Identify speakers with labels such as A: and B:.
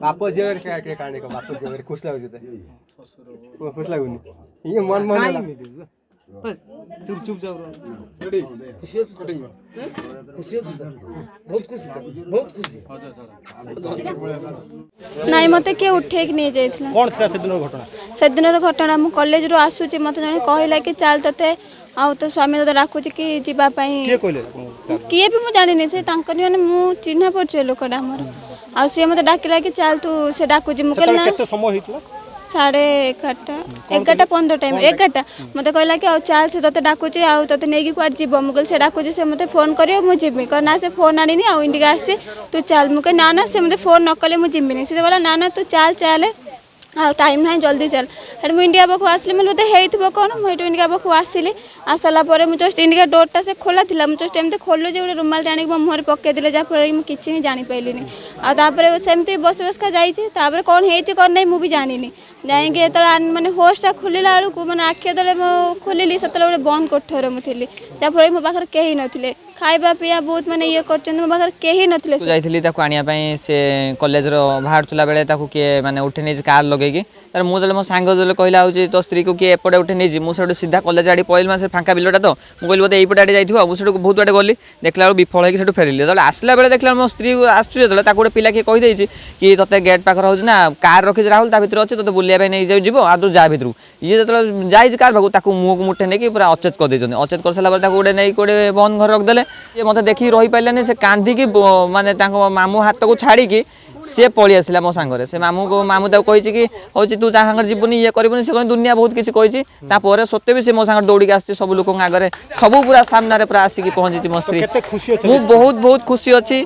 A: बाप झियो के कांडे को बाप झियो खुश लागु त खुश लागुनी ये मन मन चुप चुप जाऊ रेडी खुशी कटिंग खुशी बहुत खुशी बहुत खुशी
B: नाई मते के उठे कि नहीं जाइथिला
A: कोन था से दिन
B: घटना मु कॉलेज रो आसुची मते जने कहला कि चल तते आउ तो स्वामी तो डाकुची कि जीवा पई
A: के कहले
B: किए भी मु जानि नै से तांकर माने मु चिन्हा पड़छ लोकडा हमर आ से मते डाकिला कि चल तू से डाकुची मु कहला
A: केते समय हितला
B: 11:30 टाइम 11 मते कहला कि आ चल से तते डाकुची आ तते नै कि क्वाड जीव मु कहल से डाकुची से मते फोन करियो मु जिमी करना से फोन आनी आ इंडिका आसे तू चल मु कह ना ना से मते फोन न कले मु जिमी से कहला ना ना तू चल चल हाँ टाइम ना जल्दी चल हेड मुझे इंडिया पाक आसली मैं बोलते होइथिबो कोन मुझे इंडिया पाक आसली आसला पर मुझे जस्ट इंडिया डोरटा से खोला थिला मुझे जस्ट एमते खोलु जे रुमाल टाणी मुहर पके दिले जा पर मु किछि नहीं जानि पैलिनी आ तापर सेमते बस बस का जाईछि तापर कोन हेछि कोन नै मु भी जानिनी जाएंगे त माने होस्टा खुलिला आलु को माने आखे दले खोलिली सतले बंद कोठर मु थिली जा पर मो पाखर केही नथिले खाइबा पिया बहुत माने ये करचन मो पाखर केही नथिले
C: जाइथिली ताको आनिया पई से कॉलेज रो बाहर चला बेले ताको के माने उठे नै कार लगे की तर मु जले मो सांग जले कहला होची तो स्त्री को के एपडे उठे नै जी मु सेडे सीधा कॉलेज आडी पइल मासे फांका बिलोटा तो मु कहली बोते एपडे आडी जाइथिबो मु सेडे बहुत बाटे गली देखला विफल है कि सेडे फेरिली जले आसला बेले देखला मो स्त्री आसु जले ताको गोटे पिला के कहि देछि कि तते गेट पाखर होची ना कार रखि राहुल ता भीतर अछि तते बुलिया पे नै जीवो आ तू जा भीतर ये जतले जाई कार भागु ताको मुख मुठे नै कि पूरा अचेत कर देछन अचेत कर सला बेले ताको गोटे नै कोडे बंद घर रख देले ये मते देखि रही पाइलानी से कांदी की माने ताको मामू हाथ को छाड़ी की से पळी आसिला मो सांगरे से मामू ताको कहिछि कि होछि तू ता सांगर जीवनी ये करबनी से कोन दुनिया बहुत किछि कहिछि ता परे सत्य भी से मो सांगर दौड़ी के आछि सब लोक आगरे सब पूरा सामने रे पूरा आसी की पहुंची मो स्त्री मु बहुत बहुत खुशी अछि।